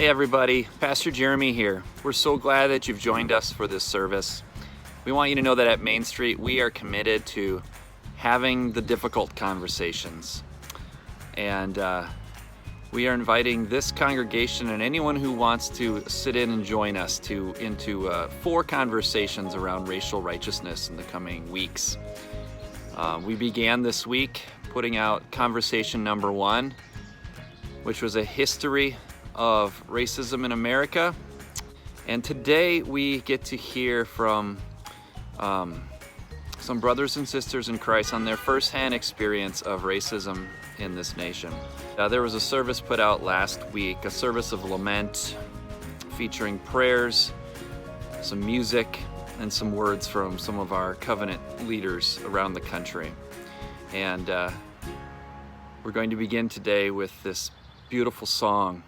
everybody, Pastor Jeremy here. We're so glad that you've joined us for this service. We want you to know that at Main Street we are committed to having the difficult conversations. And we are inviting this congregation and anyone who wants to sit in and join us into 4 conversations around racial righteousness in the coming weeks. We began this week putting out conversation number 1, which was a history of racism in America. And today we get to hear from some brothers and sisters in Christ on their firsthand experience of racism in this nation. There was a service put out last week, a service of lament featuring prayers, some music, and some words from some of our covenant leaders around the country. And we're going to begin today with this beautiful song.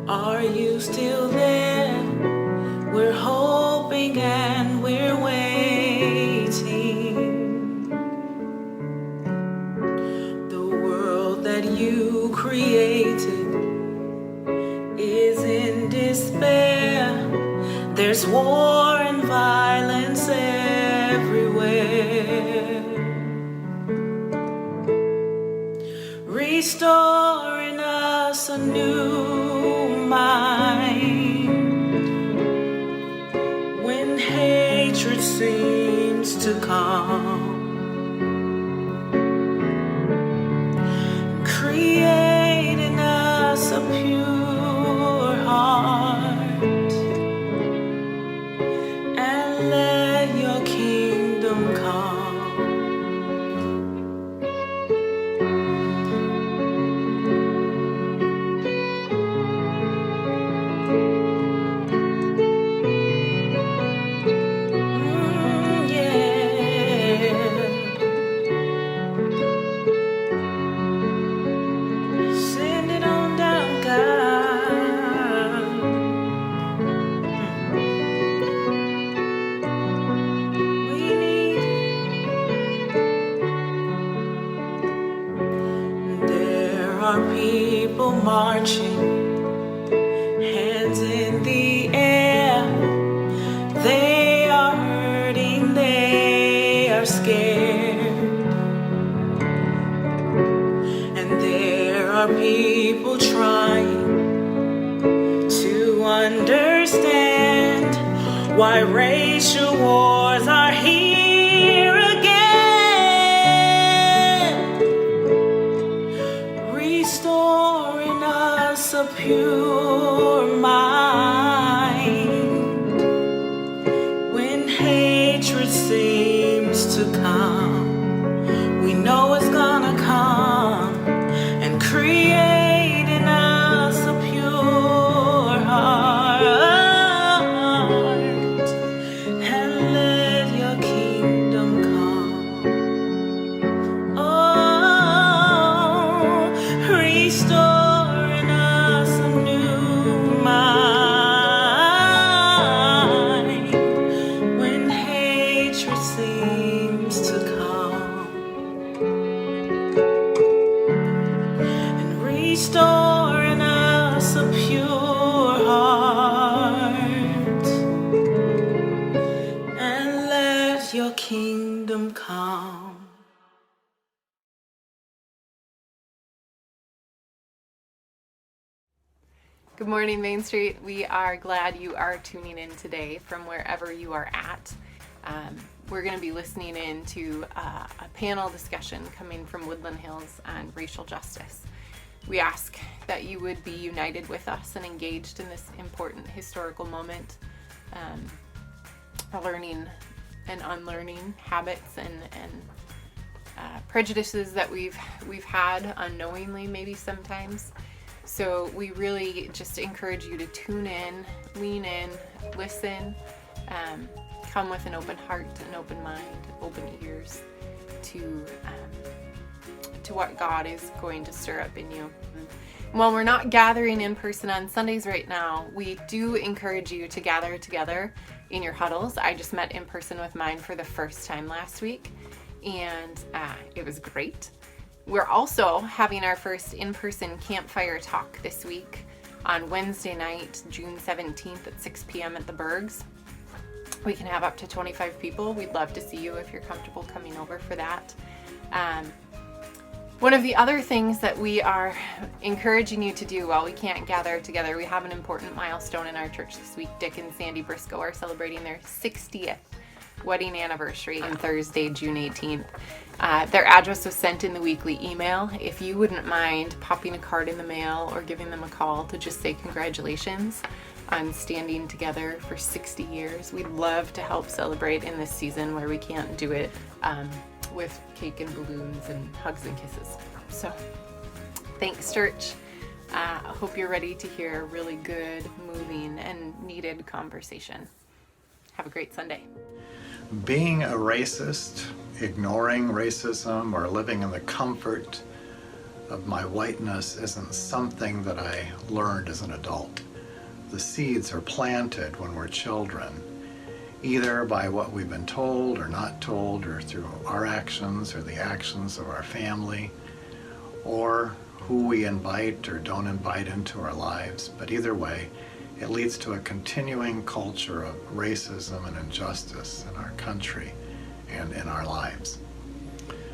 Are you still there? We're hoping and we're waiting. The world that you created is in despair. There's war and violence everywhere. Restoring us a new mind when hatred seems to come, creating us a pure heart, and let your kingdom come. People marching, hands in the air. They are hurting, they are scared. And there are people trying to understand why racial wars are here again. Restoring us a pure mind when hatred seems to come. We know it's gonna come, and creating us a pure heart, and let your kingdom come. Oh, restoring us a new mind when hatred seems to come, and restoring us a pure heart, and let your kingdom come. Good morning, Main Street. We are glad you are tuning in today from wherever you are at. We're going to be listening in to a panel discussion coming from Woodland Hills on racial justice. We ask that you would be united with us and engaged in this important historical moment, learning and unlearning habits and prejudices that we've had unknowingly, maybe sometimes. So we really just encourage you to tune in, lean in, listen, come with an open heart, an open mind, open ears to what God is going to stir up in you. While we're not gathering in person on Sundays right now, we do encourage you to gather together in your huddles. I just met in person with mine for the first time last week, and it was great. We're also having our first in-person campfire talk this week on Wednesday night, June 17th at 6 p.m. at the Bergs. We can have up to 25 people. We'd love to see you if you're comfortable coming over for that. One of the other things that we are encouraging you to do while we can't gather together, we have an important milestone in our church this week. Dick and Sandy Briscoe are celebrating their 60th wedding anniversary on Thursday, June 18th. Their address was sent in the weekly email. If you wouldn't mind popping a card in the mail or giving them a call to just say congratulations on standing together for 60 years. We'd love to help celebrate in this season where we can't do it with cake and balloons and hugs and kisses. So thanks, church. I hope you're ready to hear a really good, moving, and needed conversation. Have a great Sunday. Being a racist, ignoring racism, or living in the comfort of my whiteness isn't something that I learned as an adult. The seeds are planted when we're children, either by what we've been told or not told, or through our actions or the actions of our family, or who we invite or don't invite into our lives. But either way, it leads to a continuing culture of racism and injustice in our country and in our lives.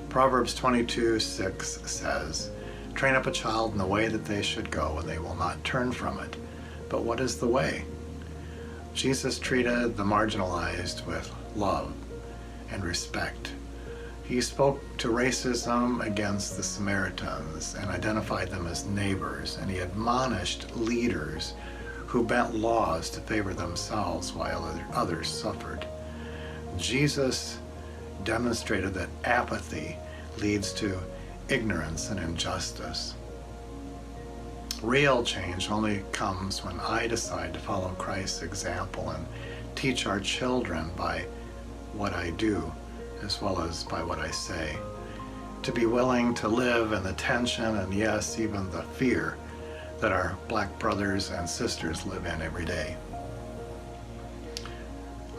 Proverbs 22:6 says, "Train up a child in the way that they should go, and they will not turn from it." But what is the way? Jesus treated the marginalized with love and respect. He spoke to racism against the Samaritans and identified them as neighbors, and he admonished leaders who bent laws to favor themselves while others suffered. Jesus demonstrated that apathy leads to ignorance and injustice. Real change only comes when I decide to follow Christ's example and teach our children by what I do as well as by what I say. To be willing to live in the tension and, yes, even the fear that our black brothers and sisters live in every day.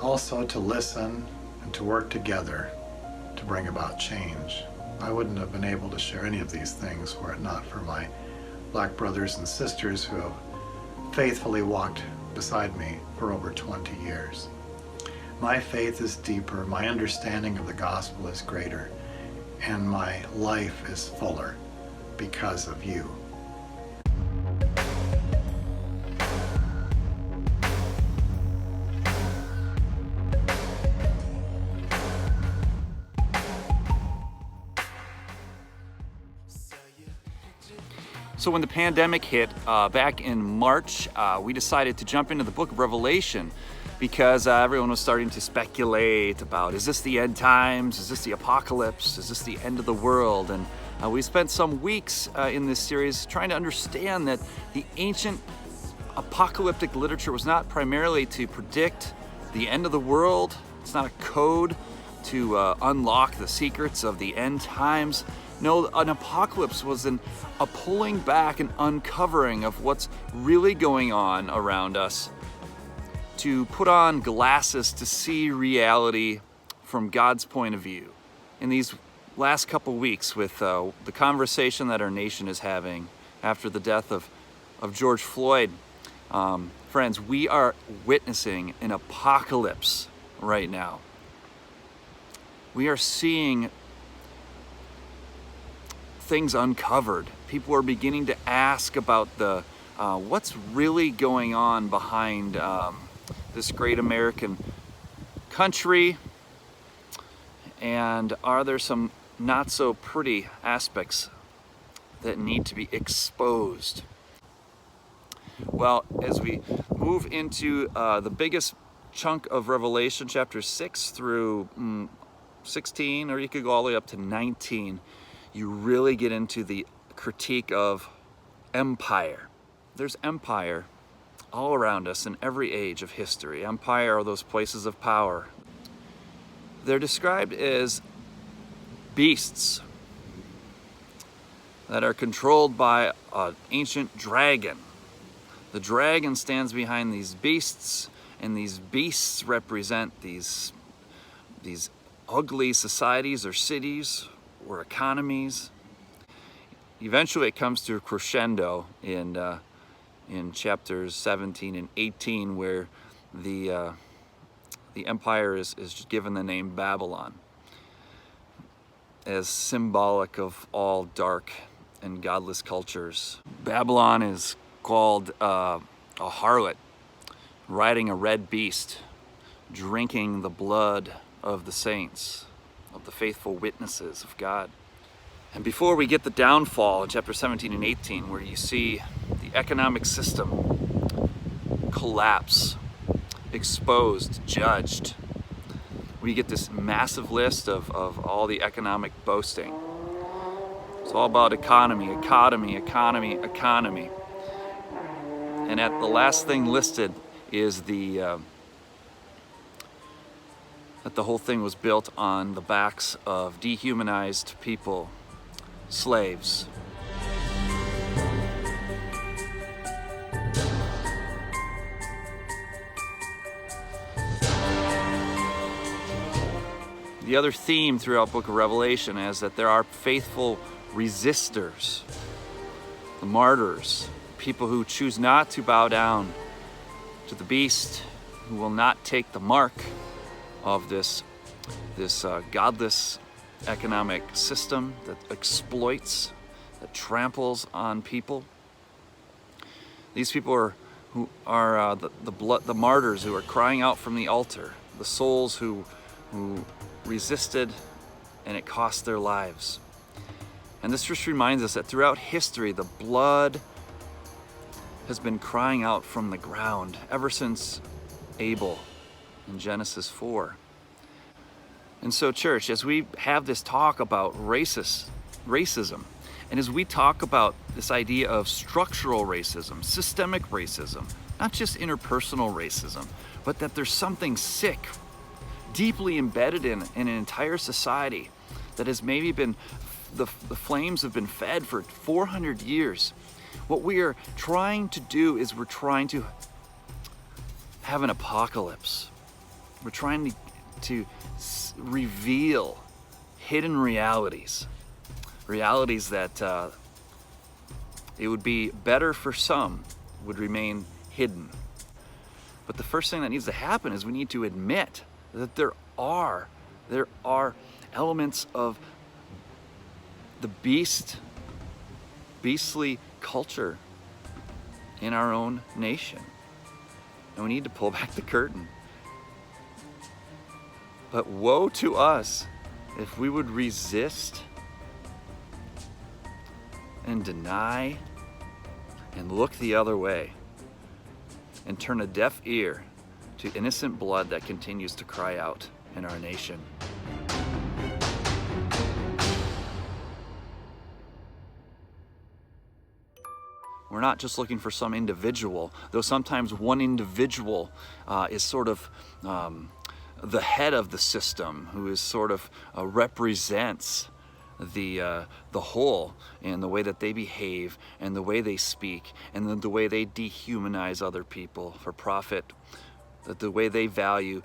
Also to listen and to work together to bring about change. I wouldn't have been able to share any of these things were it not for my black brothers and sisters who have faithfully walked beside me for over 20 years. My faith is deeper, my understanding of the gospel is greater, and my life is fuller because of you. So when the pandemic hit back in March, we decided to jump into the book of Revelation because everyone was starting to speculate about, is this the end times? Is this the apocalypse? Is this the end of the world? And we spent some weeks in this series trying to understand that the ancient apocalyptic literature was not primarily to predict the end of the world. It's not a code to unlock the secrets of the end times. No, an apocalypse was a pulling back and uncovering of what's really going on around us, to put on glasses to see reality from God's point of view. In these last couple weeks with the conversation that our nation is having after the death of George Floyd, friends, we are witnessing an apocalypse right now. We are seeing things uncovered. People are beginning to ask about the what's really going on behind this great American country, and are there some not so pretty aspects that need to be exposed? Well, as we move into the biggest chunk of Revelation, chapter 6 through 16, or you could go all the way up to 19, you really get into the critique of empire. There's empire all around us in every age of history. Empire are those places of power. They're described as beasts that are controlled by an ancient dragon. The dragon stands behind these beasts, and these beasts represent these ugly societies or cities or economies. Eventually it comes to a crescendo in chapters 17 and 18, where the empire is given the name Babylon, as symbolic of all dark and godless cultures. Babylon is called a harlot, riding a red beast, drinking the blood of the saints, of the faithful witnesses of God. And before we get the downfall in chapter 17 and 18, where you see the economic system collapse, exposed, judged, we get this massive list of all the economic boasting. It's all about economy, economy, economy, economy. And at the last thing listed is that the whole thing was built on the backs of dehumanized people, slaves. The other theme throughout Book of Revelation is that there are faithful resistors, the martyrs, people who choose not to bow down to the beast, who will not take the mark of this godless economic system that exploits, that tramples on people. These people are the martyrs who are crying out from the altar, the souls who resisted, and it cost their lives. And this just reminds us that throughout history, the blood has been crying out from the ground ever since Abel in Genesis 4. And so, church, as we have this talk about racism, and as we talk about this idea of structural racism, systemic racism, not just interpersonal racism, but that there's something sick, deeply embedded in an entire society that has maybe been, the flames have been fed for 400 years. What we are trying to do is we're trying to have an apocalypse. We're trying to reveal hidden realities that it would be better for some would remain hidden. But the first thing that needs to happen is we need to admit that there are elements of the beastly culture in our own nation, and we need to pull back the curtain. But woe to us if we would resist and deny and look the other way and turn a deaf ear to innocent blood that continues to cry out in our nation. We're not just looking for some individual, though sometimes one individual is sort of the head of the system, who is sort of represents the whole in the way that they behave and the way they speak and the way they dehumanize other people for profit, that the way they value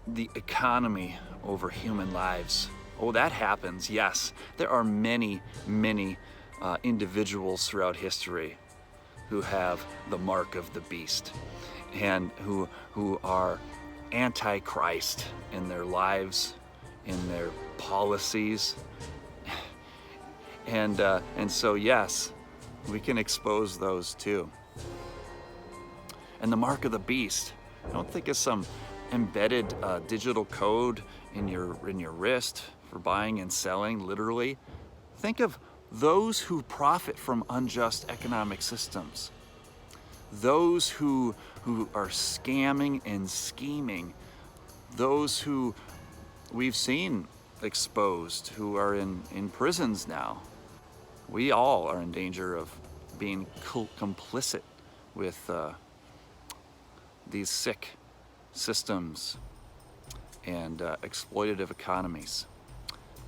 the economy over human lives. Oh, that happens, yes. There are many individuals throughout history who have the mark of the beast and who are anti-Christ in their lives, in their policies. And so yes, we can expose those too. And the mark of the beast, I don't think it's some embedded digital code in your wrist for buying and selling, literally. Think of those who profit from unjust economic systems, those who are scamming and scheming, those who we've seen exposed, who are in prisons now. We all are in danger of being complicit with these sick systems and exploitative economies.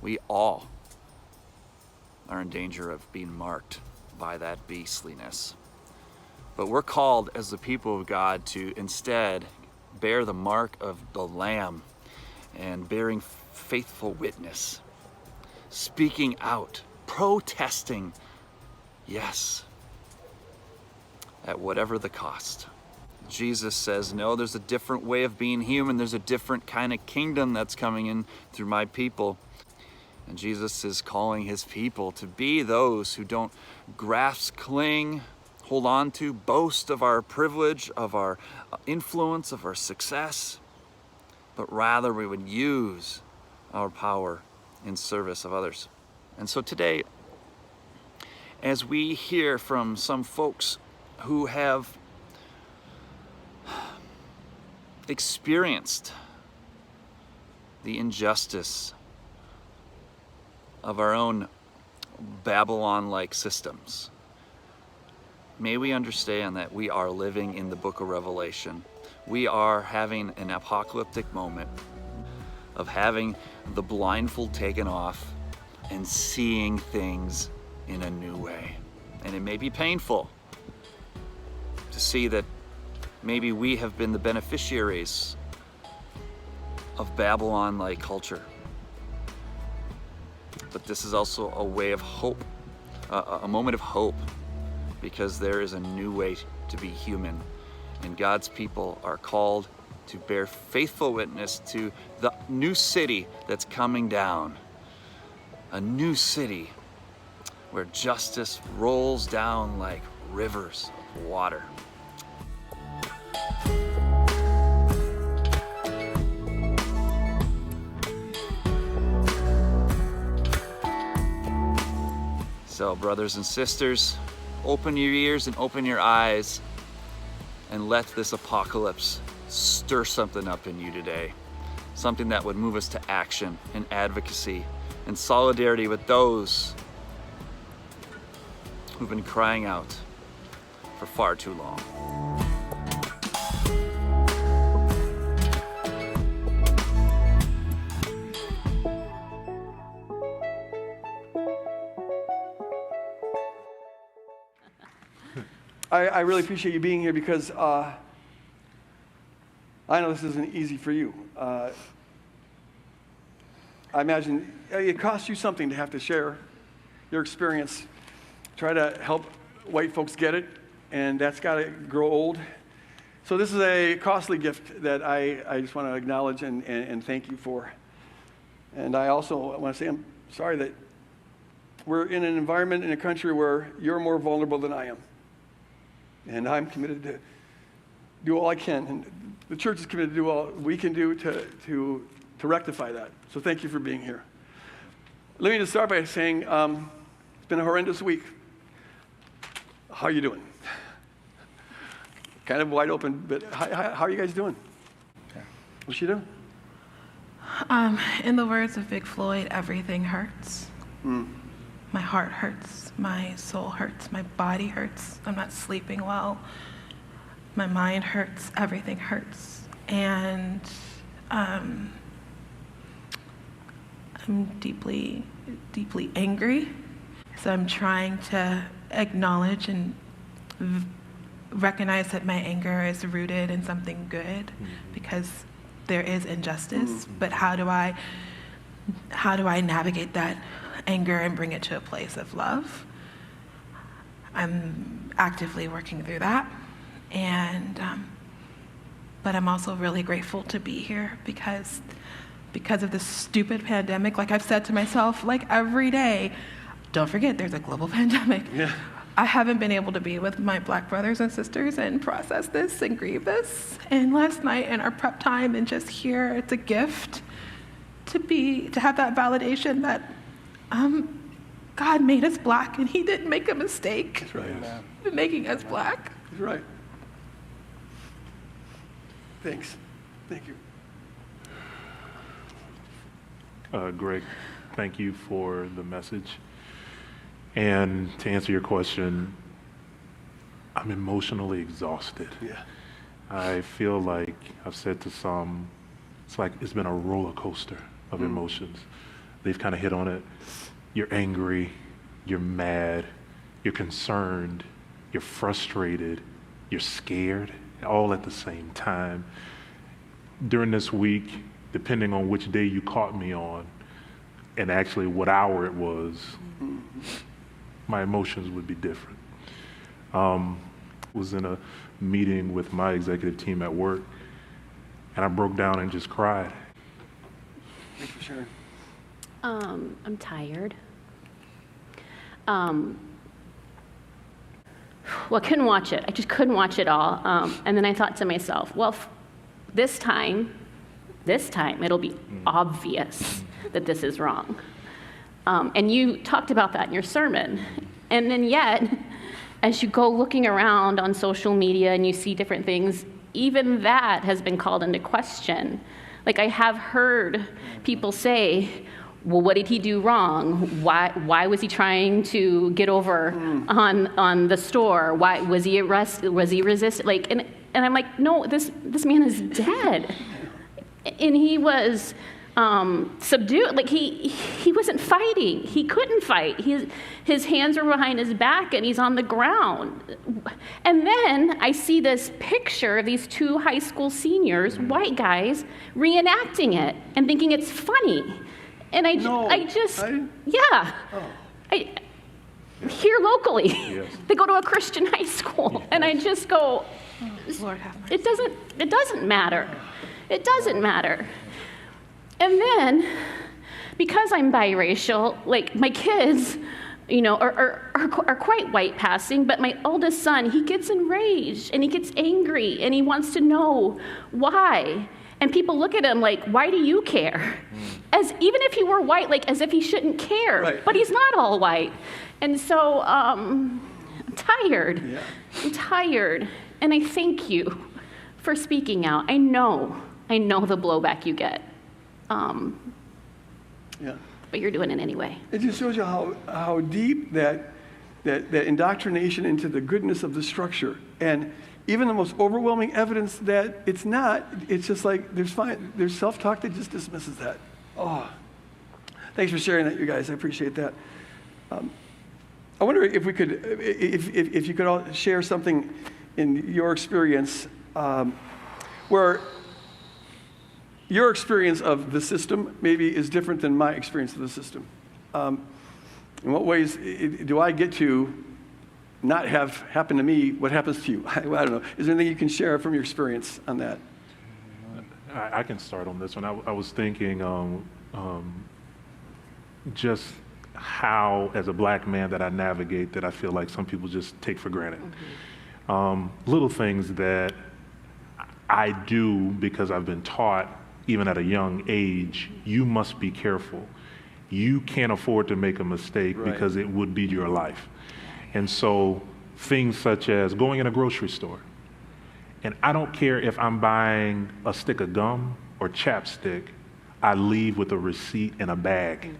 We all are in danger of being marked by that beastliness. But we're called as the people of God to instead bear the mark of the Lamb and bearing faithful witness, speaking out, protesting, yes, at whatever the cost. Jesus says, no, there's a different way of being human. There's a different kind of kingdom that's coming in through my people. And Jesus is calling his people to be those who don't grasp, cling, hold on to, boast of our privilege, of our influence, of our success, but rather we would use our power in service of others. And so today, as we hear from some folks who have experienced the injustice of our own Babylon-like systems, may we understand that we are living in the book of Revelation. We are having an apocalyptic moment of having the blindfold taken off and seeing things in a new way. And it may be painful to see that maybe we have been the beneficiaries of Babylon-like culture. But this is also a way of hope, a moment of hope, because there is a new way to be human. And God's people are called to bear faithful witness to the new city that's coming down. A new city where justice rolls down like rivers of water. So, brothers and sisters, open your ears and open your eyes and let this apocalypse stir something up in you today. Something that would move us to action and advocacy and solidarity with those who've been crying out for far too long. I really appreciate you being here because I know this isn't easy for you. I imagine it costs you something to have to share your experience, try to help white folks get it, and that's got to grow old. So this is a costly gift that I just want to acknowledge and thank you for. And I also want to say I'm sorry that we're in an environment in a country where you're more vulnerable than I am. And I'm committed to do all I can, and the church is committed to do all we can do to rectify that. So thank you for being here. Let me just start by saying it's been a horrendous week. How are you doing? Kind of wide open, but how are you guys doing? What's she doing? In the words of Big Floyd, everything hurts. My heart hurts, my soul hurts, my body hurts. I'm not sleeping well. My mind hurts, everything hurts. And I'm deeply, deeply angry. So I'm trying to acknowledge and recognize that my anger is rooted in something good because there is injustice. But how do I navigate that anger and bring it to a place of love? I'm actively working through that, and but I'm also really grateful to be here because of this stupid pandemic. Like I've said to myself, like every day, don't forget there's a global pandemic. Yeah. I haven't been able to be with my Black brothers and sisters and process this and grieve this. And last night in our prep time and just here, it's a gift to have that validation that God made us Black and he didn't make a mistake. That's right. In making us Black. That's right. Thanks. Thank you. Greg, thank you for the message. And to answer your question, I'm emotionally exhausted. Yeah. I feel like I've said to some, it's like it's been a roller coaster of emotions. They've kind of hit on it. You're angry, you're mad, you're concerned, you're frustrated, you're scared, all at the same time. During this week, depending on which day you caught me on, and actually what hour it was, my emotions would be different. Was in a meeting with my executive team at work, and I broke down and just cried. Thanks for sharing. I'm tired. Well, I couldn't watch it. I just couldn't watch it all. And then I thought to myself, well, this time, it'll be obvious that this is wrong. And you talked about that in your sermon. And then yet, as you go looking around on social media and you see different things, even that has been called into question. Like, I have heard people say, well, what did he do wrong? Why was he trying to get over on the store? Why was he arrested? Was he resisted? Like, and I'm like, no, this man is dead. And he was subdued. Like, he wasn't fighting. He couldn't fight. His hands were behind his back and he's on the ground. And then I see this picture of these two high school seniors, white guys, reenacting it and thinking it's funny. And here locally, Yes. they go to a Christian high school, and I just go, Lord have mercy. it doesn't matter. It doesn't matter. And then, because I'm biracial, like, my kids, are quite white passing, but my oldest son, he gets enraged, and he gets angry, and he wants to know why. And people look at him like, why do you care? As even if he were white, like, as if he shouldn't care. Right. But he's not all white. And so I'm tired. Yeah. I'm tired. And I thank you for speaking out. I know the blowback you get. Yeah. But you're doing it anyway. It just shows you how deep that indoctrination into the goodness of the structure, and even the most overwhelming evidence that it's not, it's just like there's self-talk that just dismisses that. Oh, thanks for sharing that, you guys. I appreciate that. I wonder if we could, if you could all share something in your experience where your experience of the system maybe is different than my experience of the system. In what ways do I get to not have happen to me what happens to you? I don't know. Is there anything you can share from your experience on that? I can start on this one. I was thinking just how, as a black man, that I navigate that I feel like some people just take for granted. Little things that I do because I've been taught, even at a young age, you must be careful. You can't afford to make a mistake because it would be your life. And so things such as going in a grocery store, and I don't care if I'm buying a stick of gum or chapstick, I leave with a receipt and a bag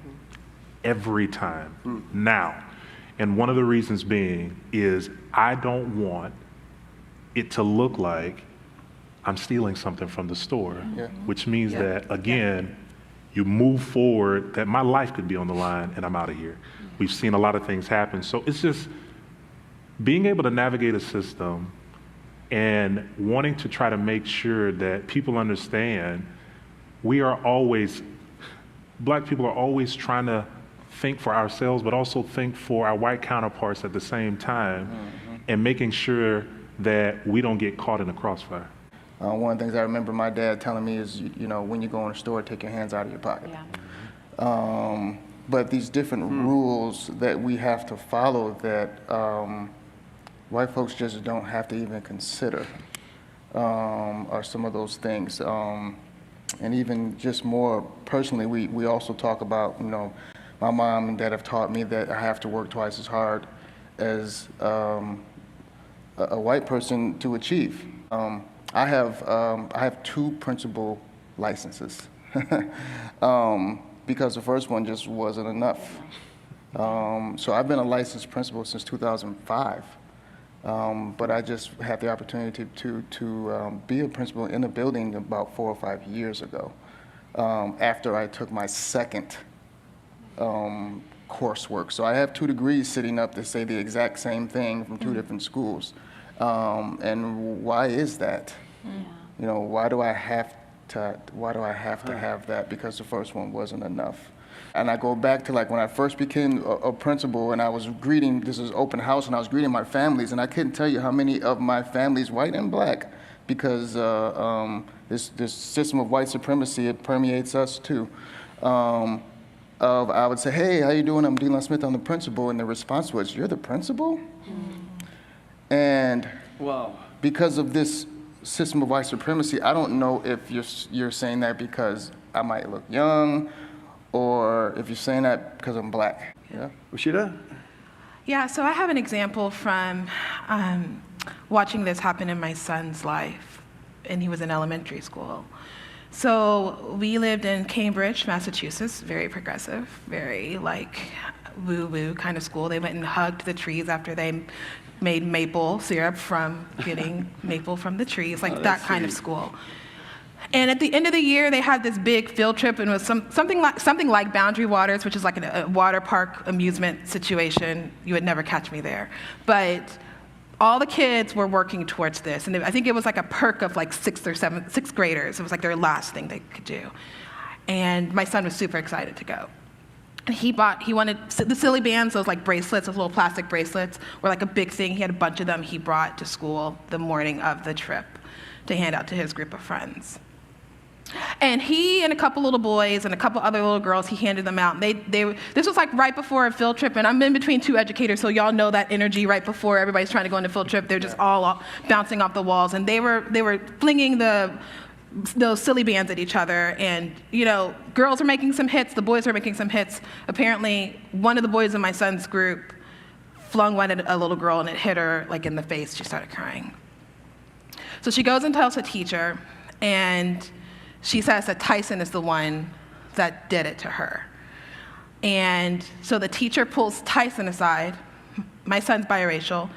every time now. And one of the reasons being is I don't want it to look like I'm stealing something from the store, which means that, again, you move forward, that my life could be on the line and I'm out of here. We've seen a lot of things happen. So it's just being able to navigate a system and wanting to try to make sure that people understand black people are always trying to think for ourselves, but also think for our white counterparts at the same time, and making sure that we don't get caught in the crossfire. One of the things I remember my dad telling me is, when you go in a store, take your hands out of your pocket. But these different rules that we have to follow that white folks just don't have to even consider are some of those things. And even just more personally, we also talk about, my mom and dad have taught me that I have to work twice as hard as a white person to achieve. I have 2 principal licenses. because the first one just wasn't enough. So I've been a licensed principal since 2005, but I just had the opportunity to be a principal in a building about 4 or 5 years ago, after I took my second coursework. So I have 2 degrees sitting up that say the exact same thing from 2 different schools. And why is that? You know, why do I have to have that? Because the first one wasn't enough. And I go back to like when I first became a principal, and I was greeting, this is open house, and I was greeting my families, and I couldn't tell you how many of my families, white and black, because this system of white supremacy, it permeates us too. I would say, hey, how you doing? I'm Delon Smith, I'm the principal, and the response was, you're the principal? And Wow. because of this system of white supremacy, I don't know if you're saying that because I might look young, or if you're saying that because I'm black. Yeah. Rashida? Yeah, so I have an example from watching this happen in my son's life, and he was in elementary school. So we lived in Cambridge, Massachusetts, very progressive, very like woo-woo kind of school. They went and hugged the trees after they made maple syrup from getting maple from the trees, like that kind of school. And at the end of the year, they had this big field trip, and it was something like Boundary Waters, which is like a water park amusement situation. You would never catch me there. But all the kids were working towards this, and I think it was like a perk of like sixth graders. It was like their last thing they could do. And my son was super excited to go. And he wanted the silly bands, those like bracelets, those little plastic bracelets, were like a big thing. He had a bunch of them he brought to school the morning of the trip to hand out to his group of friends. And he and a couple little boys and a couple other little girls, he handed them out. This was like right before a field trip, and I'm in between 2 educators, so y'all know that energy right before everybody's trying to go on a field trip. They're just all bouncing off the walls, and they were flinging those silly bands at each other, and you know, girls were making some hits, the boys were making some hits. Apparently, one of the boys in my son's group flung one at a little girl, and it hit her like in the face. She started crying. So she goes and tells the teacher, and she says that Tyson is the one that did it to her. And so the teacher pulls Tyson aside. My son's biracial.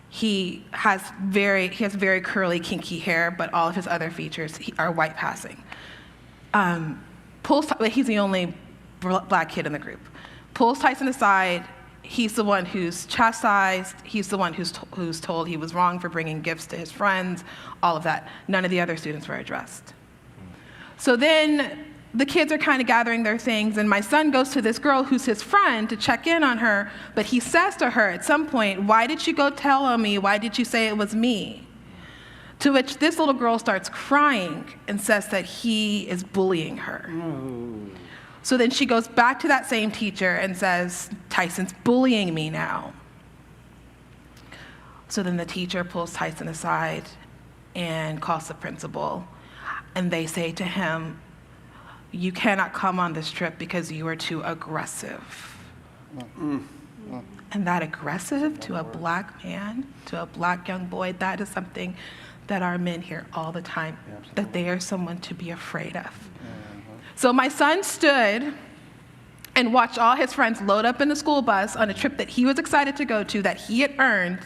He has very curly, kinky hair, but all of his other features are white passing. He's the only black kid in the group. Pulls Tyson aside. He's the one who's chastised. He's the one who's told he was wrong for bringing gifts to his friends, all of that. None of the other students were addressed. So then the kids are kind of gathering their things, and my son goes to this girl who's his friend to check in on her, but he says to her at some point, why did you go tell on me? Why did you say it was me? To which this little girl starts crying and says that he is bullying her. So then she goes back to that same teacher and says, Tyson's bullying me now. So then the teacher pulls Tyson aside and calls the principal. And they say to him, you cannot come on this trip because you are too aggressive. And that aggressive to a black man, to a black young boy, that is something that our men hear all the time, that they are someone to be afraid of. So my son stood and watched all his friends load up in the school bus on a trip that he was excited to go to, that he had earned,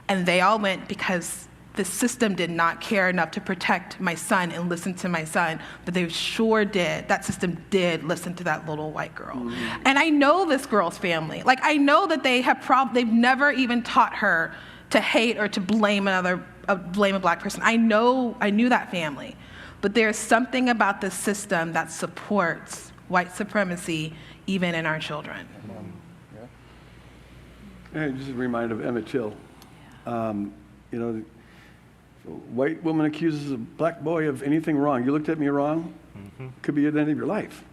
and they all went because the system did not care enough to protect my son and listen to my son, but they sure did. That system did listen to that little white girl. And I know this girl's family. Like, I know that they've never even taught her to hate or to blame a black person. I knew that family. But there's something about the system that supports white supremacy even in our children. Hey, just a reminder of Emmett Till. White woman accuses a black boy of anything wrong. You looked at me wrong, could be at the end of your life.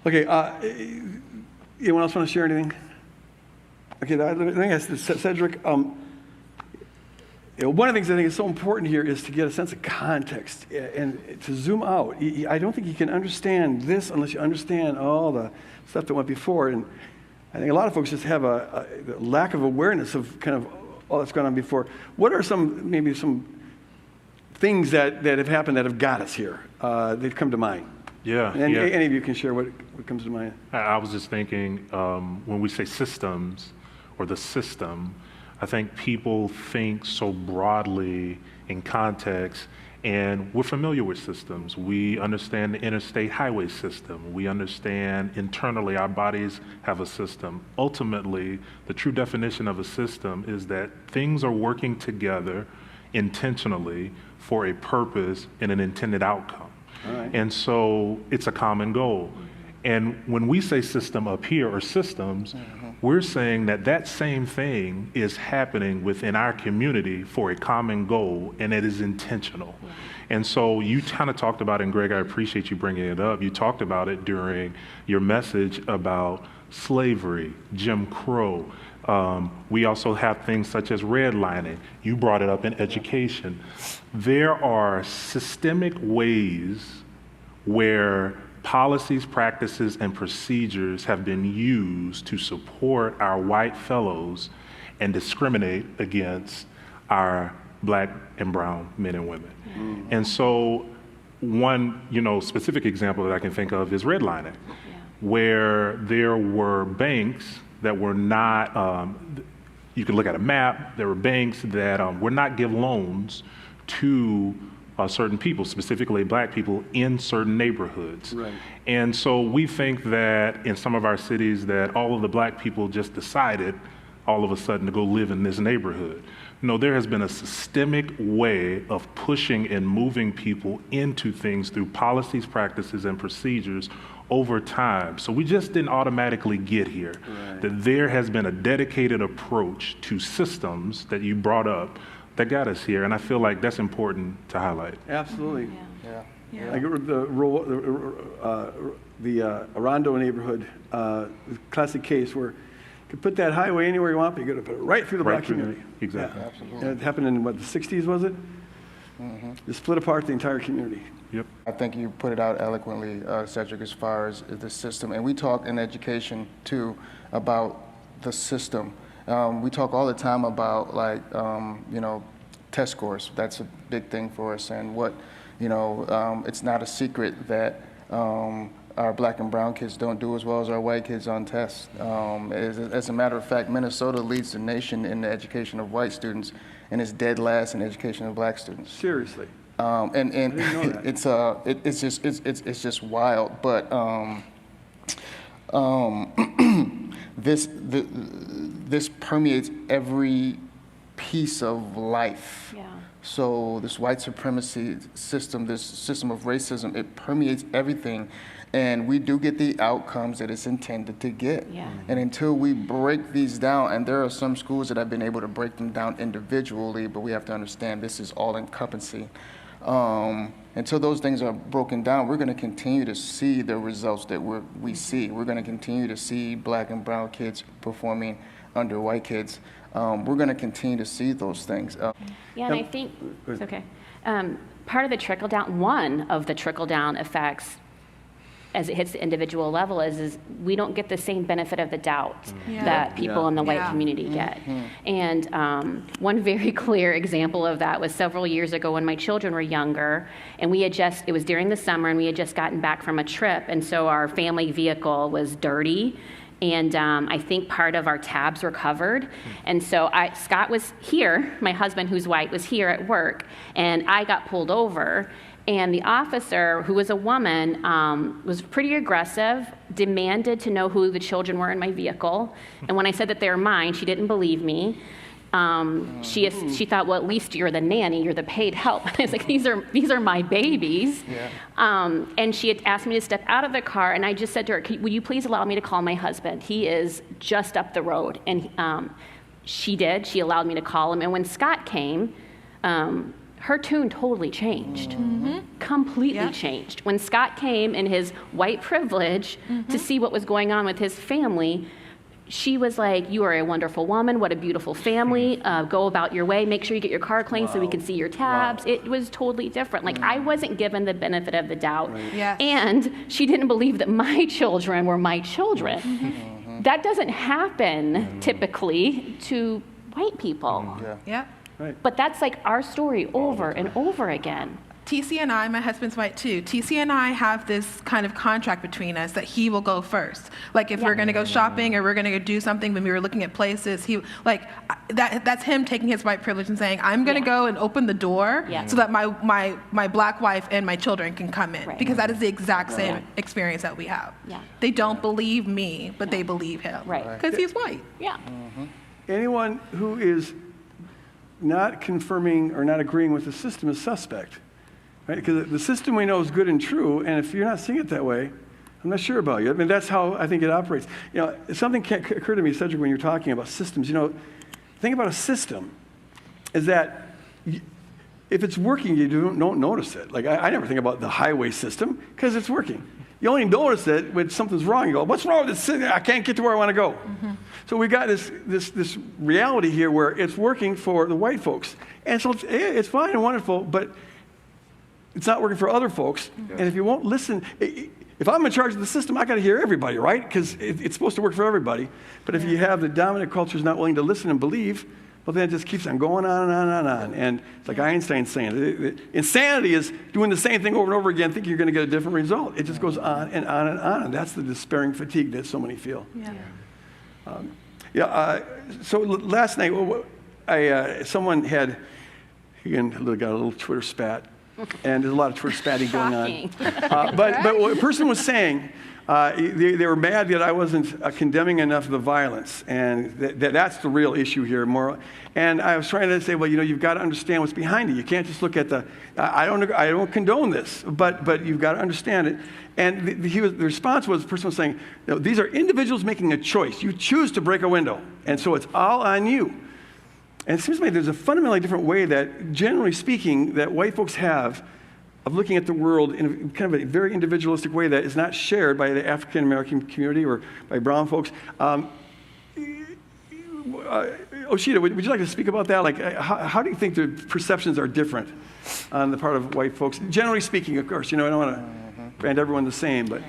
Okay, anyone else want to share anything? Okay, I think that's Cedric. One of the things I think is so important here is to get a sense of context and to zoom out. I don't think you can understand this unless you understand all the stuff that went before. And I think a lot of folks just have a lack of awareness of kind of all that's gone on before. What are some things that have happened that have got us here. They've come to mind. Yeah. And yeah. any of you can share what comes to mind. I was just thinking, when we say systems or the system, I think people think so broadly in context, and we're familiar with systems. We understand the interstate highway system. We understand internally our bodies have a system. Ultimately, the true definition of a system is that things are working together intentionally for a purpose and an intended outcome. Right. And so it's a common goal. And when we say system up here or systems, we're saying that that same thing is happening within our community for a common goal, and it is intentional. And so you kind of talked about, and Greg, I appreciate you bringing it up, you talked about it during your message about slavery, Jim Crow. We also have things such as redlining. You brought it up in education. There are systemic ways where policies, practices, and procedures have been used to support our white fellows and discriminate against our black and brown men and women. And so one, specific example that I can think of is redlining, where there were banks that were not, you could look at a map, there were banks that would not give loans to certain people, specifically black people, in certain neighborhoods. Right. And so we think that in some of our cities that all of the black people just decided all of a sudden to go live in this neighborhood. No, there has been a systemic way of pushing and moving people into things through policies, practices, and procedures over time. So we just didn't automatically get here. Right. That there has been a dedicated approach to systems that you brought up that got us here, and I feel like that's important to highlight. Absolutely. Yeah. Like the Arando neighborhood, classic case where you could put that highway anywhere you want, but you got to put it right through the black community. Exactly. Yeah. Absolutely. And it happened in, the 60s, was it? It split apart the entire community. Yep. I think you put it out eloquently, Cedric, as far as the system. And we talk in education, too, about the system. We talk all the time about, test scores. That's a big thing for us. And it's not a secret that our black and brown kids don't do as well as our white kids on tests. As a matter of fact, Minnesota leads the nation in the education of white students and is dead last in education of black students. Seriously. And I didn't know that. it's just wild. But this permeates every piece of life. Yeah. So this white supremacy system, this system of racism, it permeates everything. And we do get the outcomes that it's intended to get. Yeah. And until we break these down, and there are some schools that have been able to break them down individually, but we have to understand this is all encompassing. Until those things are broken down, we're going to continue to see the results that we see. We're going to continue to see black and brown kids performing under white kids. We're going to continue to see those things. And I think, it's okay. Part of the one of the trickle-down effects as it hits the individual level is we don't get the same benefit of the doubt that people in the white community get. And one very clear example of that was several years ago when my children were younger, and it was during the summer, and we had just gotten back from a trip, and so our family vehicle was dirty. And I think part of our tabs were covered. And so Scott was here, my husband who's white was here at work, and I got pulled over. And the officer, who was a woman, was pretty aggressive, demanded to know who the children were in my vehicle. And when I said that they were mine, she didn't believe me. She thought, well, at least you're the nanny, you're the paid help. I was like, these are my babies. Yeah. And she had asked me to step out of the car, and I just said to her, will you please allow me to call my husband? He is just up the road. And she did. She allowed me to call him. And when Scott came, her tune totally changed, completely changed. When Scott came in his white privilege to see what was going on with his family, she was like, you are a wonderful woman, what a beautiful family, go about your way, make sure you get your car cleaned so we can see your tabs. It was totally different. Like, I wasn't given the benefit of the doubt. Right. Yes. And she didn't believe that my children were my children. That doesn't happen typically to white people. Yeah. Right. But that's like our story over and over again. TC and I, my husband's white too, TC and I have this kind of contract between us that he will go first. Like if we're going to go shopping or we're going to go do something, when we were looking at places, that's him taking his white privilege and saying, I'm going to go and open the door so that my black wife and my children can come in. Right. Because that is the exact same experience that we have. Yeah. They don't believe me, but they believe him. Right. Because he's white. Yeah. Anyone who is not confirming or not agreeing with the system is suspect. Right? Because the system we know is good and true, and if you're not seeing it that way, I'm not sure about you. I mean, that's how I think it operates. You know, something occurred to me, Cedric, when you're talking about systems. You know, the thing about a system is that if it's working, you don't notice it. Like, I never think about the highway system because it's working. You only notice it when something's wrong. You go, what's wrong with this system? I can't get to where I want to go. Mm-hmm. So we got this reality here where it's working for the white folks. And so it's fine and wonderful, but it's not working for other folks. And if you won't listen, if I'm in charge of the system, I got to hear everybody, right? Because it's supposed to work for everybody. But if you have the dominant culture is not willing to listen and believe, well, then it just keeps on going on and on and on. And it's like Einstein's saying, insanity is doing the same thing over and over again, thinking you're going to get a different result. It just goes on and on and on. And that's the despairing fatigue that so many feel. So last night, someone got a little Twitter spat. And there's a lot of Twitter spatting going on. But what a person was saying, they were mad that I wasn't condemning enough of the violence. And that's the real issue here. And I was trying to say, well, you've got to understand what's behind it. You can't just look at I don't condone this, but you've got to understand it. And the response was, the person was saying, these are individuals making a choice. You choose to break a window. And so it's all on you. And it seems to me there's a fundamentally different way that, generally speaking, that white folks have of looking at the world in kind of a very individualistic way that is not shared by the African American community or by brown folks. Oshita, would you like to speak about that? Like, how do you think the perceptions are different on the part of white folks? Generally speaking, of course, I don't want to brand everyone the same, but.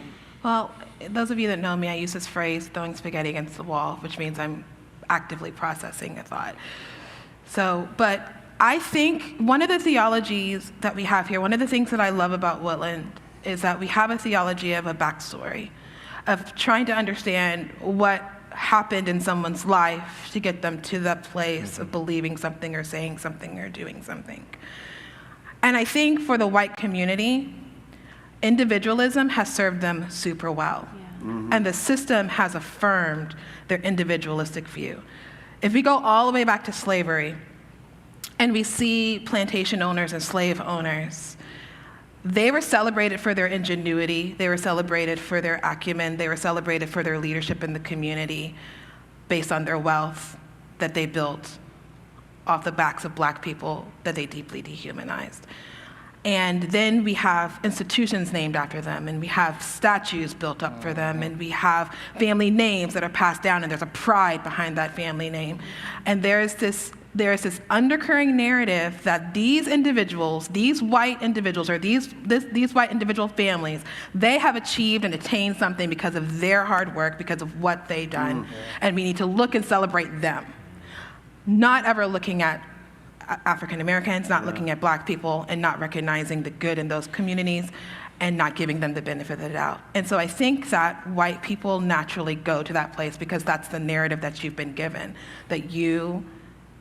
Well, those of you that know me, I use this phrase, throwing spaghetti against the wall, which means I'm actively processing a thought. But I think one of the theologies that we have here, one of the things that I love about Woodland is that we have a theology of a backstory, of trying to understand what happened in someone's life to get them to that place of believing something or saying something or doing something. And I think for the white community, individualism has served them super well. And the system has affirmed their individualistic view. If we go all the way back to slavery, and we see plantation owners and slave owners, they were celebrated for their ingenuity, they were celebrated for their acumen, they were celebrated for their leadership in the community based on their wealth that they built off the backs of black people that they deeply dehumanized. And then we have institutions named after them, and we have statues built up for them, and we have family names that are passed down, and there's a pride behind that family name. And there's this undercurrent narrative that these individuals, these white individuals, or these white individual families, they have achieved and attained something because of their hard work, because of what they've done, and we need to look and celebrate them. Not ever looking at African Americans, not looking at black people, and not recognizing the good in those communities, and not giving them the benefit of the doubt. And so I think that white people naturally go to that place because that's the narrative that you've been given, that you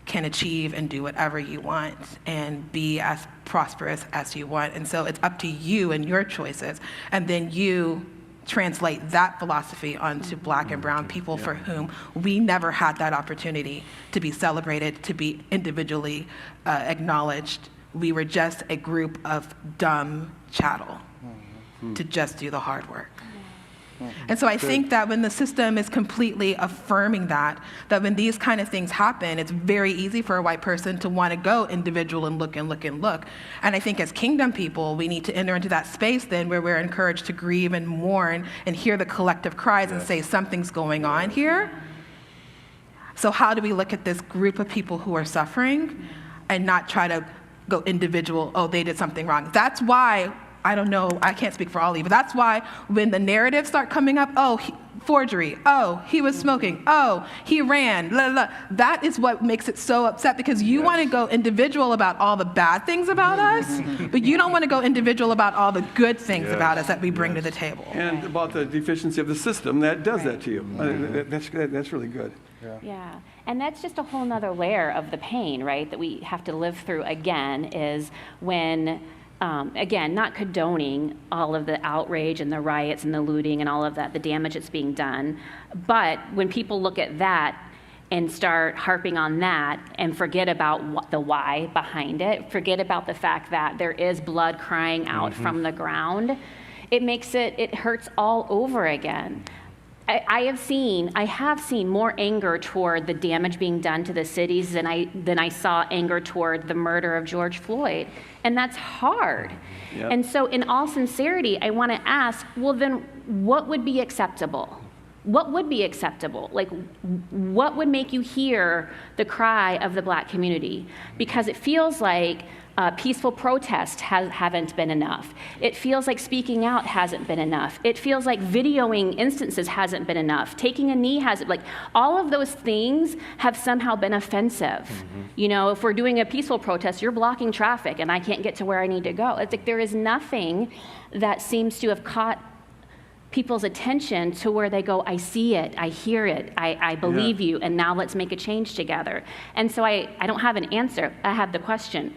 can achieve and do whatever you want and be as prosperous as you want. And so it's up to you and your choices. And then you translate that philosophy onto black and brown people for whom we never had that opportunity to be celebrated, to be individually acknowledged. We were just a group of dumb chattel to just do the hard work. And so I think that when the system is completely affirming that when these kind of things happen, it's very easy for a white person to want to go individual and look and look and look. And I think as kingdom people, we need to enter into that space then where we're encouraged to grieve and mourn and hear the collective cries and say something's going on here. So how do we look at this group of people who are suffering and not try to go individual, oh, they did something wrong. That's why, I don't know, I can't speak for all of you, but that's why when the narratives start coming up, forgery. Oh, he was smoking. Oh, he ran. Blah, blah. That is what makes it so upset, because you want to go individual about all the bad things about us, but you don't want to go individual about all the good things about us that we bring to the table. And about the deficiency of the system that does that to you. That's really good. Yeah, and that's just a whole nother layer of the pain, right, that we have to live through again, is when, again, not condoning all of the outrage and the riots and the looting and all of that, the damage that's being done, but when people look at that and start harping on that and forget about the why behind it, forget about the fact that there is blood crying out from the ground, it hurts all over again. I have seen more anger toward the damage being done to the cities than I saw anger toward the murder of George Floyd. And that's hard. Yep. And so in all sincerity, I want to ask, well, then what would be acceptable? What would be acceptable? Like, what would make you hear the cry of the Black community? Because it feels like peaceful protests haven't been enough. It feels like speaking out hasn't been enough. It feels like videoing instances hasn't been enough. Taking a knee hasn't, like, all of those things have somehow been offensive. You know, if we're doing a peaceful protest, you're blocking traffic and I can't get to where I need to go. It's like there is nothing that seems to have caught people's attention to where they go, I see it, I hear it, I believe you, and now let's make a change together. And so I don't have an answer, I have the question.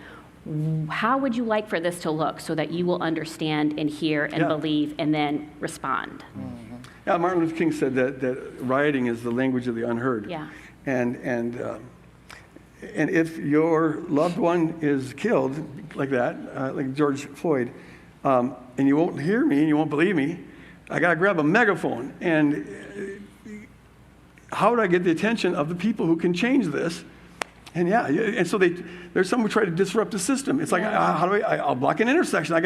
How would you like for this to look so that you will understand and hear and believe and then respond? Yeah, Martin Luther King said that rioting is the language of the unheard. Yeah. And if your loved one is killed like that, like George Floyd, and you won't hear me and you won't believe me, I got to grab a megaphone. And how do I get the attention of the people who can change this? And and so there's some who try to disrupt the system. It's like, how do I'll block an intersection.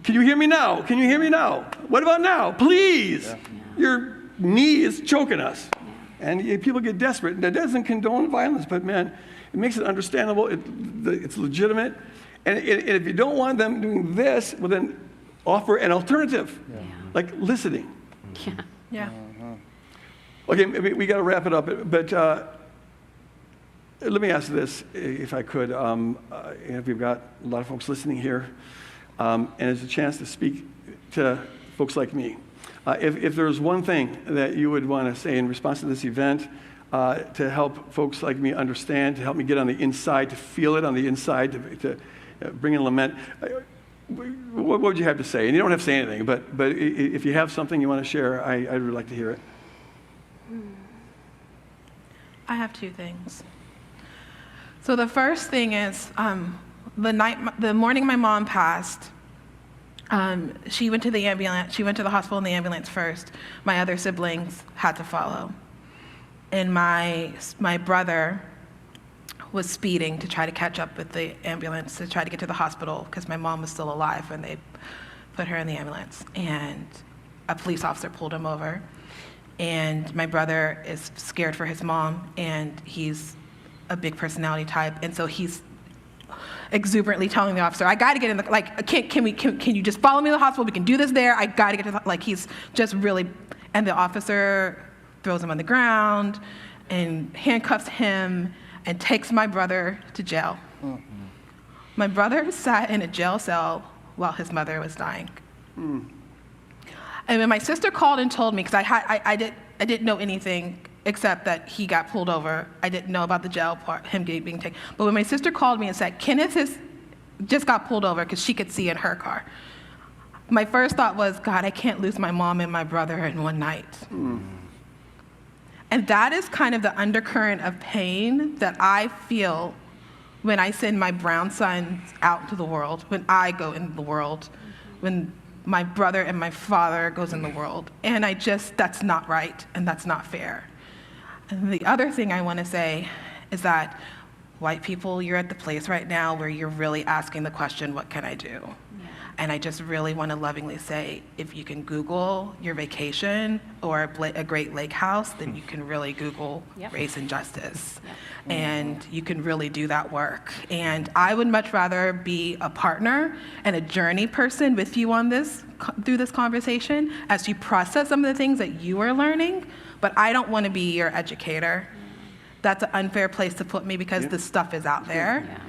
Can you hear me now? Can you hear me now? What about now? Please. Yeah. Your knee is choking us. And people get desperate. That doesn't condone violence, but man, it makes it understandable. It's legitimate. And if you don't want them doing this, well then offer an alternative, like listening. Yeah. Okay, we got to wrap it up, but let me ask this, if I could. If we've got a lot of folks listening here, and it's a chance to speak to folks like me. If there's one thing that you would want to say in response to this event, to help folks like me understand, to help me get on the inside, to feel it on the inside, to bring in lament, what would you have to say? And you don't have to say anything, but if you have something you want to share, I would like to hear it. I have two things. So the first thing is, the morning my mom passed, she went to the ambulance. She went to the hospital in the ambulance first. My other siblings had to follow, and my brother was speeding to try to catch up with the ambulance to try to get to the hospital because my mom was still alive when they put her in the ambulance. And a police officer pulled him over. And my brother is scared for his mom, and he's a big personality type, and so he's exuberantly telling the officer, I gotta get in the, like, can you just follow me to the hospital? We can do this there. I gotta get to the, like, he's just really, and the officer throws him on the ground and handcuffs him and takes my brother to jail. Mm-hmm. My brother sat in a jail cell while his mother was dying. Mm. And when my sister called and told me, because I didn't know anything except that he got pulled over. I didn't know about the jail part, him being taken. But when my sister called me and said, Kenneth just got pulled over because she could see in her car, my first thought was, God, I can't lose my mom and my brother in one night. Mm. And that is kind of the undercurrent of pain that I feel when I send my brown sons out into the world, when I go into the world, when my brother and my father goes in the world. And that's not right, and that's not fair. And the other thing I want to say is that white people, you're at the place right now where you're really asking the question, what can I do? Yeah. And I just really want to lovingly say, if you can Google your vacation or a Great Lake house, then you can really Google Yep. race and justice. Yep. And you can really do that work. And I would much rather be a partner and a journey person with you on this, through this conversation, as you process some of the things that you are learning, but I don't want to be your educator. That's an unfair place to put me because the stuff is out there. Yeah.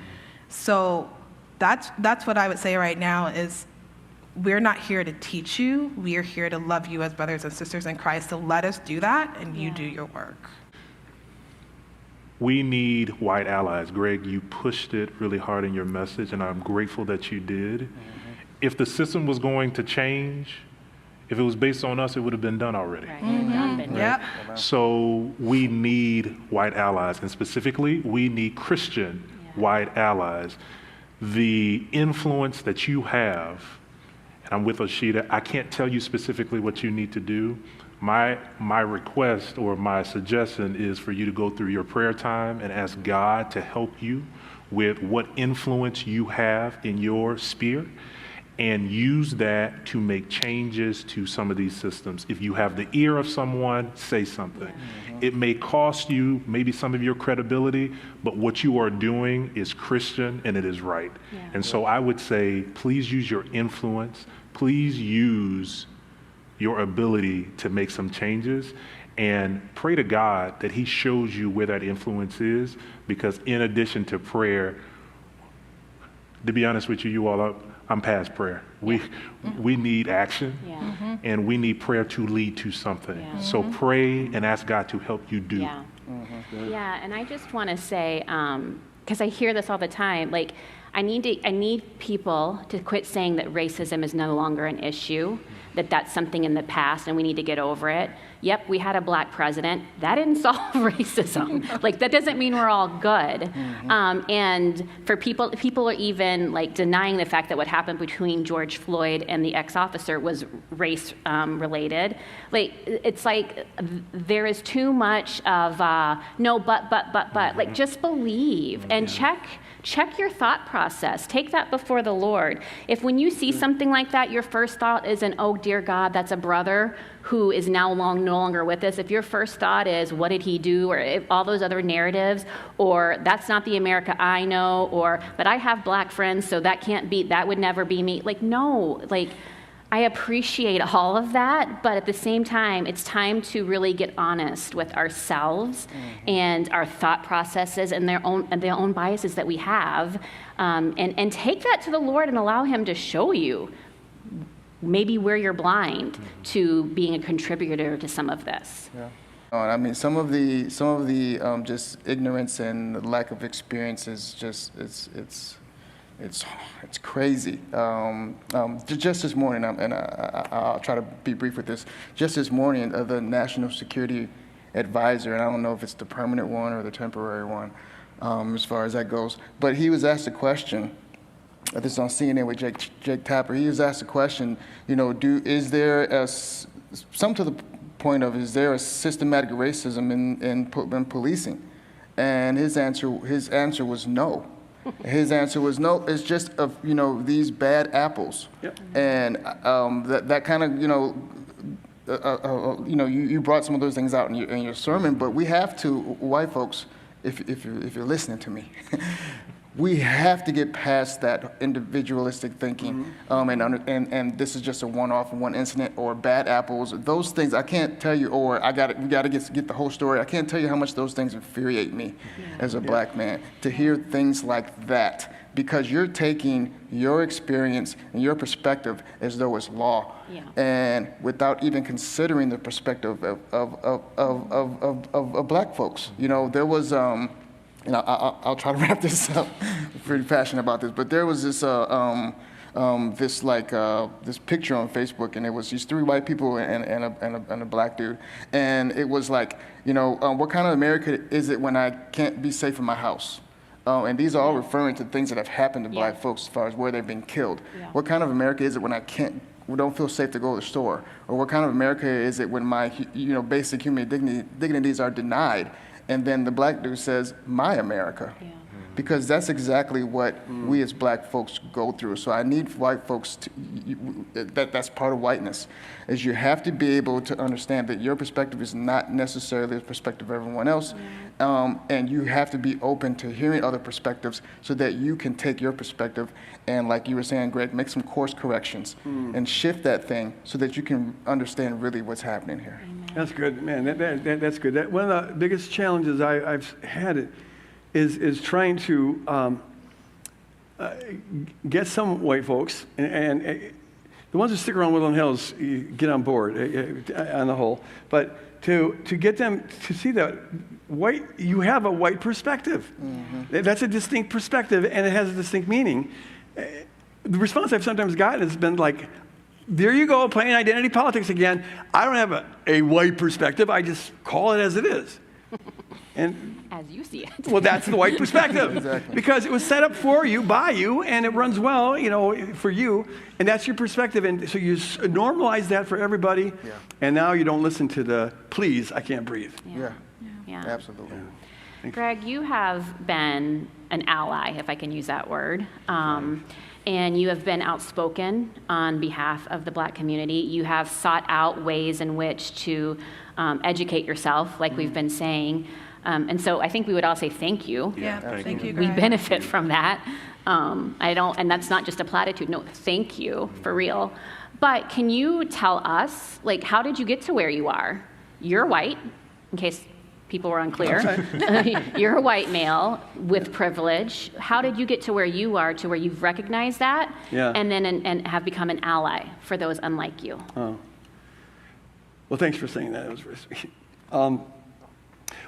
So that's what I would say right now is we're not here to teach you. We are here to love you as brothers and sisters in Christ. So let us do that, and you do your work. We need white allies. Greg, you pushed it really hard in your message, and I'm grateful that you did. If the system was going to change, if it was based on us, it would have been done already. Right. Done, been Yep. So we need white allies, and specifically, we need Christian white allies. The influence that you have, and I'm with Oshita, I can't tell you specifically what you need to do. My request or my suggestion is for you to go through your prayer time and ask God to help you with what influence you have in your sphere, and use that to make changes to some of these systems. If you have the ear of someone, say something. It may cost you maybe some of your credibility, but what you are doing is Christian and it is right. And so I would say, please use your influence. Please use your ability to make some changes, and pray to God that he shows you where that influence is, because in addition to prayer, to be honest with you all, I'm past prayer. We need action, and we need prayer to lead to something. So pray and ask God to help you do. Yeah, and I just want to say, because I hear this all the time, like I need people to quit saying that racism is no longer an issue, that that's something in the past and we need to get over it. Yep, we had a black president. That didn't solve racism. Like, that doesn't mean we're all good. And for people are even like denying the fact that what happened between George Floyd and the ex-officer was race related. Like, it's like there is too much of no, but. Like, just believe and check your thought process. Take that before the Lord. If when you see something like that, your first thought isn't, oh, dear God, that's a brother who is now no longer with us. If your first thought is, what did he do? Or if all those other narratives, or that's not the America I know, or, but I have black friends, so that would never be me. Like, no, like, I appreciate all of that, but at the same time, it's time to really get honest with ourselves and our thought processes and their own biases that we have, and take that to the Lord and allow him to show you maybe where you're blind to being a contributor to some of this. I mean, some of the just ignorance and lack of experience is just it's crazy. Just this morning, and I'll try to be brief with this. Just this morning, the National Security Advisor, and I don't know if it's the permanent one or the temporary one, as far as that goes, but he was asked a question. This is on CNN with Jake Tapper. He was asked a question. Is there some to the point of, is there a systematic racism in policing? And his answer was no. His answer was no. It's just these bad apples, and that kind of you brought some of those things out in your sermon. But we have to, white folks, if you're listening to me, we have to get past that individualistic thinking, and this is just a one-off, one incident, or bad apples. Those things I can't tell you, or we got to get the whole story. I can't tell you how much those things infuriate me as a black man to hear things like that, because you're taking your experience and your perspective as though it's law, and without even considering the perspective of black folks. There was. And I'll try to wrap this up. I'm pretty passionate about this, but there was this this picture on Facebook, and it was these three white people and a black dude, and it was like, what kind of America is it when I can't be safe in my house? And these are all referring to things that have happened to black folks as far as where they've been killed. What kind of America is it when I don't feel safe to go to the store? Or what kind of America is it when my basic human dignities are denied? And then the black dude says, my America. because that's exactly what we as black folks go through. So I need white folks to, that's part of whiteness, is you have to be able to understand that your perspective is not necessarily the perspective of everyone else, and you have to be open to hearing other perspectives so that you can take your perspective and, like you were saying, Greg, make some course corrections and shift that thing so that you can understand really what's happening here. That's good, man. That's good. One of the biggest challenges I've had is trying to get some white folks, and the ones who stick around Woodland Hills get on board on the whole, but to get them to see that you have a white perspective. That's a distinct perspective, and it has a distinct meaning. The response I've sometimes gotten has been like, there you go, playing identity politics again. I don't have a white perspective. I just call it as it is. And As you see it. well, that's the white perspective. Exactly. Because it was set up for you, by you, and it runs well, for you, and that's your perspective. And so you normalize that for everybody, and now you don't listen to the, please, I can't breathe. Yeah, Yeah. absolutely. Greg, you have been an ally, if I can use that word, and you have been outspoken on behalf of the black community. You have sought out ways in which to educate yourself, like we've been saying. And so I think we would all say thank you. Yeah, thank you, We Greg. benefit from that. And that's not just a platitude. No, thank you, for real. But can you tell us, like, how did you get to where you are? You're white, in case people were unclear. You're a white male with privilege. How did you get to where you are, to where you've recognized that, and then and have become an ally for those unlike you? Oh. Well, thanks for saying that. It was very sweet. Well,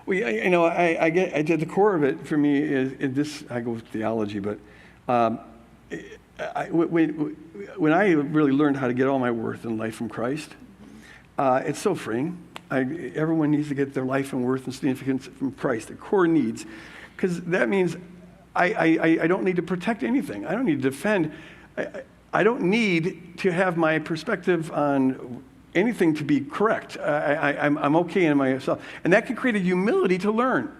I get the core of it for me is this. I go with theology, but when I really learned how to get all my worth and life from Christ, it's so freeing. Everyone needs to get their life and worth and significance from Christ, the core needs, because that means I don't need to protect anything. I don't need to defend. I don't need to have my perspective on anything to be correct. I'm okay in myself, and that can create a humility to learn.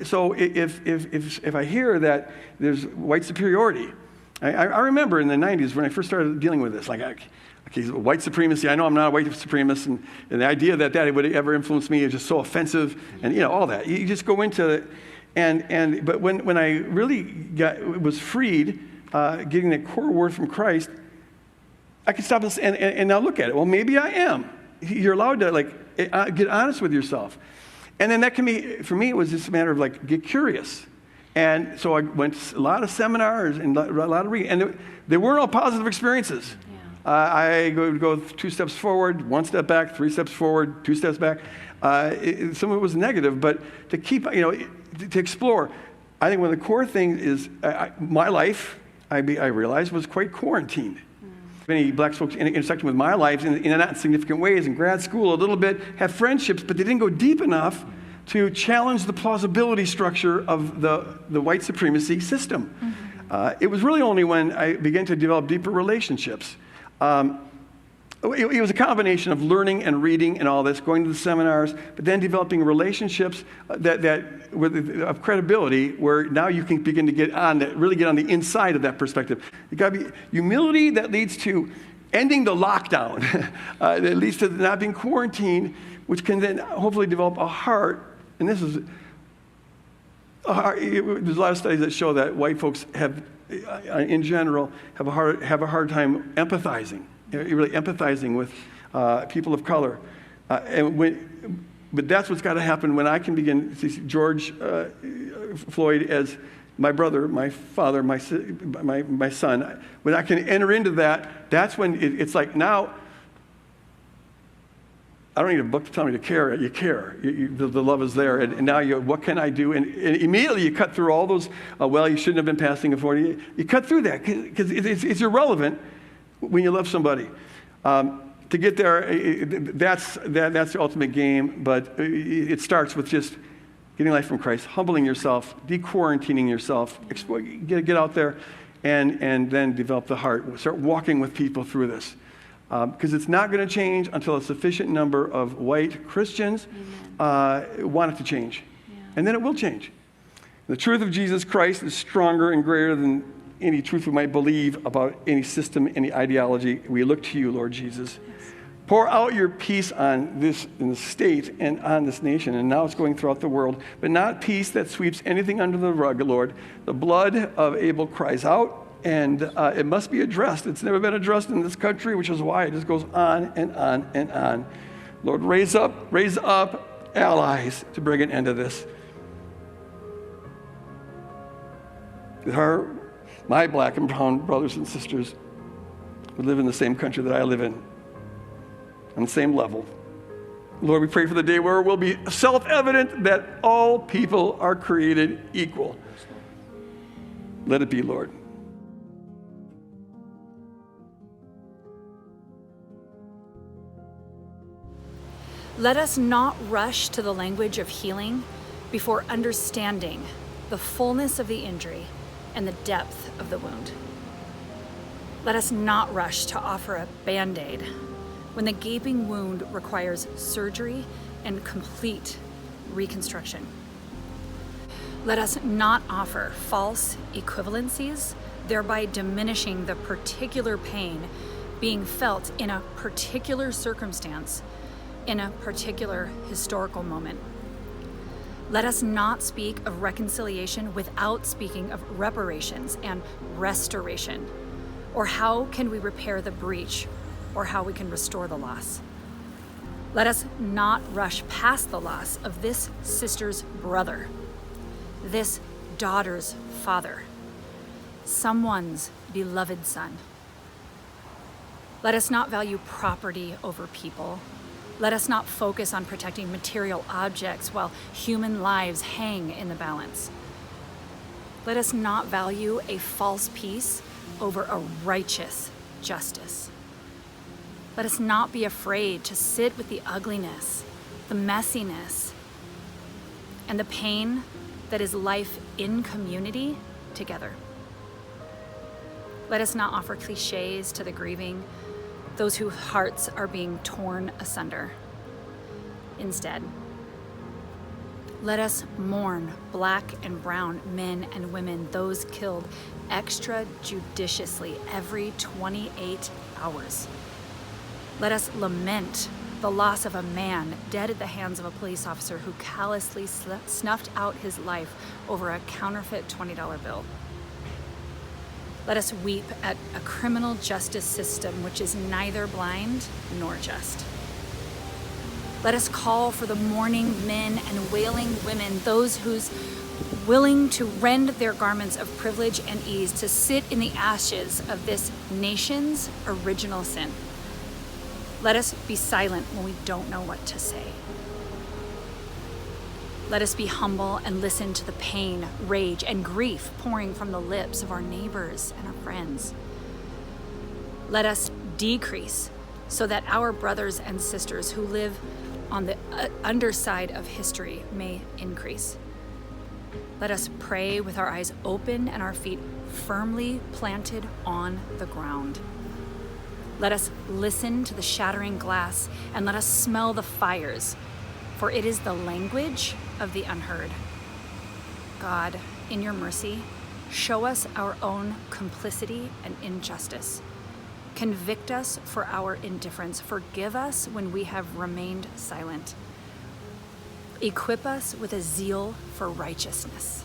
So if I hear that there's white superiority, I remember in the 90s when I first started dealing with this, like, okay, white supremacy. I know I'm not a white supremacist, and the idea that would ever influence me is just so offensive, and all that. You just go into it, but when I really was freed, getting that core word from Christ, I can stop and now look at it. Well, maybe I am. You're allowed to get honest with yourself, and then that can be, for me, it was just a matter of get curious. And so I went to a lot of seminars and a lot of reading, and they weren't all positive experiences. I go 2 steps forward, 1 step back, 3 steps forward, 2 steps back. Some of it was negative, but to keep, to explore. I think one of the core things is my life, I realized, was quite quarantined. Many black folks intersecting with my life in not significant ways in grad school a little bit, have friendships, but they didn't go deep enough to challenge the plausibility structure of the white supremacy system. It was really only when I began to develop deeper relationships. It was a combination of learning and reading and all this, going to the seminars, but then developing relationships of credibility, where now you can begin to really get on the inside of that perspective. You got to be humility that leads to ending the lockdown, that leads to not being quarantined, which can then hopefully develop a heart. And this is a heart. There's a lot of studies that show that white folks have, in general, have a hard time empathizing. Really empathizing with people of color. But that's what's got to happen when I can begin to see George Floyd as my brother, my father, my son. When I can enter into that, that's when it's like, now, I don't need a book to tell me to care. You care. The love is there. And now what can I do? And immediately you cut through all those, you shouldn't have been passing a 40. You cut through that because it's irrelevant when you love somebody. To get there, that's the ultimate game, but it starts with just getting life from Christ, humbling yourself, de-quarantining yourself, get out there, and then develop the heart. Start walking with people through this. Because it's not going to change until a sufficient number of white Christians want it to change. Yeah. And then it will change. The truth of Jesus Christ is stronger and greater than any truth we might believe about any system, any ideology. We look to you, Lord Jesus. Yes. Pour out your peace on this in the state and on this nation, and now it's going throughout the world, but not peace that sweeps anything under the rug, Lord. The blood of Abel cries out, and it must be addressed. It's never been addressed in this country, which is why it just goes on and on and on. Lord, raise up allies to bring an end to this. My black and brown brothers and sisters who live in the same country that I live in, on the same level. Lord, we pray for the day where it will be self-evident that all people are created equal. Let it be, Lord. Let us not rush to the language of healing before understanding the fullness of the injury and the depth of the wound. Let us not rush to offer a Band-Aid when the gaping wound requires surgery and complete reconstruction. Let us not offer false equivalencies, thereby diminishing the particular pain being felt in a particular circumstance, in a particular historical moment. Let us not speak of reconciliation without speaking of reparations and restoration, or how can we repair the breach, or how we can restore the loss. Let us not rush past the loss of this sister's brother, this daughter's father, someone's beloved son. Let us not value property over people. Let us not focus on protecting material objects while human lives hang in the balance. Let us not value a false peace over a righteous justice. Let us not be afraid to sit with the ugliness, the messiness, and the pain that is life in community together. Let us not offer cliches to the grieving, those whose hearts are being torn asunder. Instead, let us mourn black and brown men and women, those killed extrajudiciously every 28 hours. Let us lament the loss of a man dead at the hands of a police officer who callously snuffed out his life over a counterfeit $20 bill. Let us weep at a criminal justice system which is neither blind nor just. Let us call for the mourning men and wailing women, those who's willing to rend their garments of privilege and ease to sit in the ashes of this nation's original sin. Let us be silent when we don't know what to say. Let us be humble and listen to the pain, rage, and grief pouring from the lips of our neighbors and our friends. Let us decrease so that our brothers and sisters who live on the underside of history may increase. Let us pray with our eyes open and our feet firmly planted on the ground. Let us listen to the shattering glass and let us smell the fires, for it is the language of the unheard. God, in your mercy, show us our own complicity and injustice. Convict us for our indifference. Forgive us when we have remained silent. Equip us with a zeal for righteousness.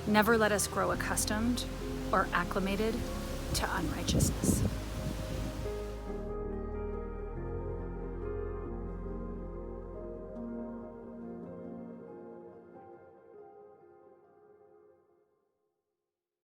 Never let us grow accustomed or acclimated to unrighteousness.